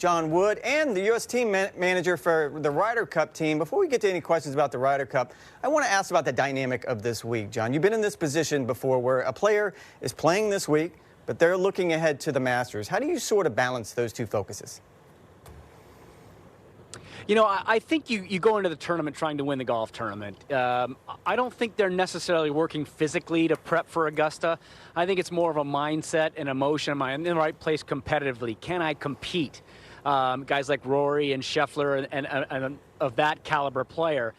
John Wood, and the U.S. team manager for the Ryder Cup team. Before we get to any questions about the Ryder Cup, I want to ask about the dynamic of this week. John, you've been in this position before where a player is playing this week, but they're looking ahead to the Masters. How do you sort of balance those two focuses? You know, I think you go into the tournament trying to win the golf tournament. I don't think they're necessarily working physically to prep for Augusta. I think it's more of a mindset and emotion. Am I in the right place competitively? Can I compete? Guys like Rory and Scheffler and of that caliber player,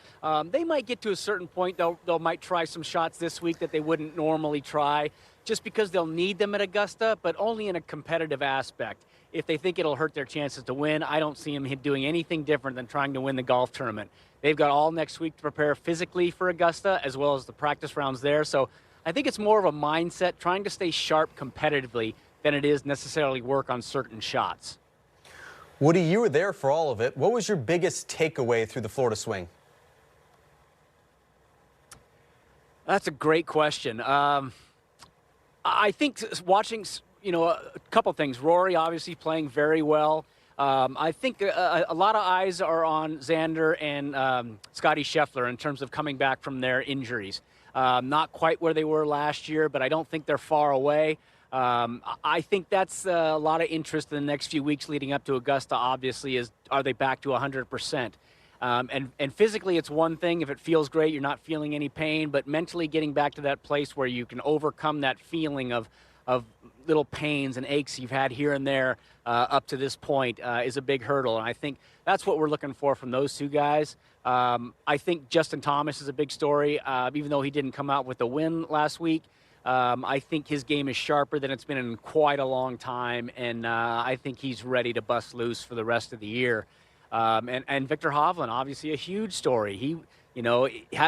they might get to a certain point. They'll might try some shots this week that they wouldn't normally try just because they'll need them at Augusta, but only in a competitive aspect. If they think it'll hurt their chances to win, I don't see them doing anything different than trying to win the golf tournament. They've got all next week to prepare physically for Augusta as well as the practice rounds there. So I think it's more of a mindset trying to stay sharp competitively than it is necessarily work on certain shots. Woody, you were there for all of it. What was your biggest takeaway through the Florida swing? That's a great question. I think watching, you know, a couple things. Rory obviously playing very well. I think a lot of eyes are on Xander and Scottie Scheffler in terms of coming back from their injuries. Not quite where they were last year, but I don't think they're far away. I think that's a lot of interest in the next few weeks leading up to Augusta, obviously, is are they back to 100%? And physically, it's one thing. If it feels great, you're not feeling any pain. But mentally getting back to that place where you can overcome that feeling of little pains and aches you've had here and there up to this point is a big hurdle. And I think that's what we're looking for from those two guys. I think Justin Thomas is a big story. Even though he didn't come out with a win last week, I think his game is sharper than it's been in quite a long time. And I think he's ready to bust loose for the rest of the year. And Victor Hovland, obviously a huge story. He, you know,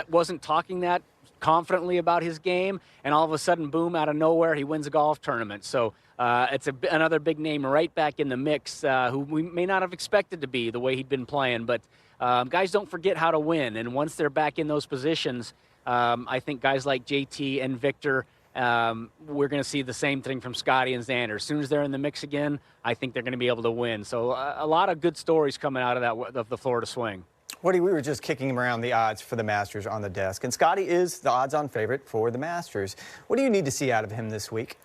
wasn't talking that confidently about his game, and all of a sudden, boom, out of nowhere, he wins a golf tournament. So it's another big name right back in the mix who we may not have expected to be the way he'd been playing. But guys don't forget how to win, and once they're back in those positions, I think guys like JT and Victor, we're going to see the same thing from Scottie and Xander. As soon as they're in the mix again, I think they're going to be able to win. So a lot of good stories coming out of the Florida swing. Woody, we were just kicking around the odds for the Masters on the desk, and Scottie is the odds-on favorite for the Masters. What do you need to see out of him this week?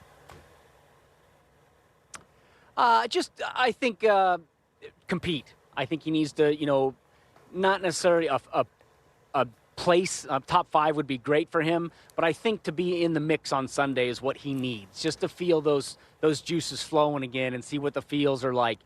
I think compete. I think he needs to, you know, not necessarily a place, top five would be great for him, but I think to be in the mix on Sunday is what he needs, just to feel those juices flowing again and see what the feels are like.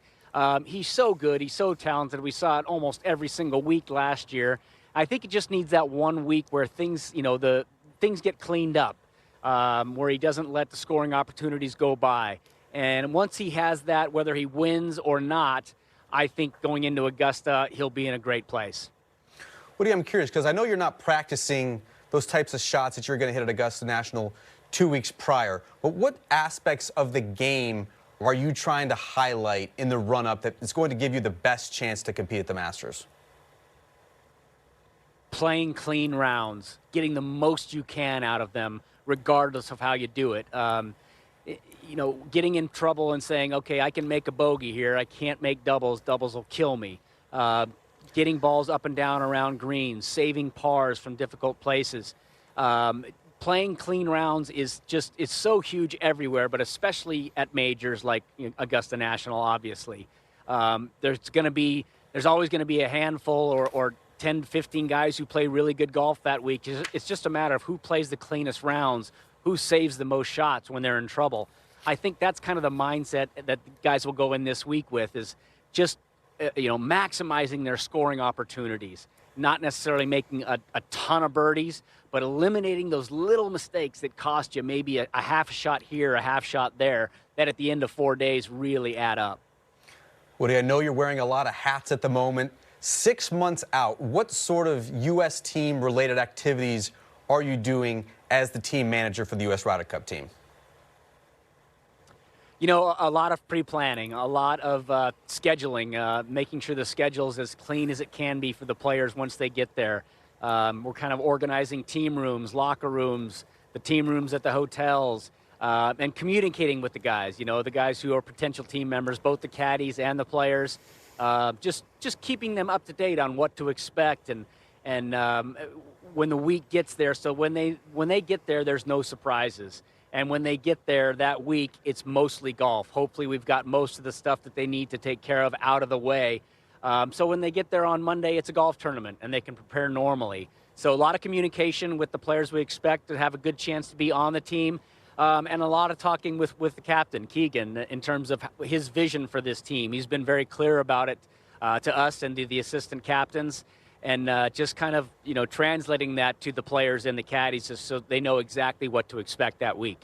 He's so good. He's so talented. We saw it almost every single week last year. I think he just needs that 1 week where things, you know, things get cleaned up, where he doesn't let the scoring opportunities go by. And once he has that, whether he wins or not, I think going into Augusta, he'll be in a great place. Woody, I'm curious, because I know you're not practicing those types of shots that you're going to hit at Augusta National 2 weeks prior, but what aspects of the game are you trying to highlight in the run-up that is going to give you the best chance to compete at the Masters? Playing clean rounds, getting the most you can out of them, regardless of how you do it. You know, getting in trouble and saying, okay, I can make a bogey here. I can't make doubles. Doubles will kill me. Getting balls up and down around greens, saving pars from difficult places. Playing clean rounds is so huge everywhere, but especially at majors like Augusta National, obviously. There's always going to be a handful or 10, 15 guys who play really good golf that week. It's just a matter of who plays the cleanest rounds, who saves the most shots when they're in trouble. I think that's kind of the mindset that guys will go in this week with, is just maximizing their scoring opportunities. Not necessarily making a ton of birdies, but eliminating those little mistakes that cost you maybe a half shot here, a half shot there, that at the end of 4 days really add up. Woody, I know you're wearing a lot of hats at the moment. 6 months out, what sort of U.S. team-related activities are you doing as the team manager for the U.S. Ryder Cup team? You know, a lot of pre-planning, a lot of scheduling, making sure the schedule's as clean as it can be for the players once they get there. We're kind of organizing team rooms, locker rooms, the team rooms at the hotels, and communicating with the guys, the guys who are potential team members, both the caddies and the players, just keeping them up to date on what to expect and when the week gets there. So when they get there, there's no surprises. And when they get there that week, it's mostly golf. Hopefully we've got most of the stuff that they need to take care of out of the way. So when they get there on Monday, it's a golf tournament, and they can prepare normally. So a lot of communication with the players we expect to have a good chance to be on the team, and a lot of talking with the captain, Keegan, in terms of his vision for this team. He's been very clear about it to us and to the assistant captains, and just kind of, translating that to the players and the caddies so they know exactly what to expect that week.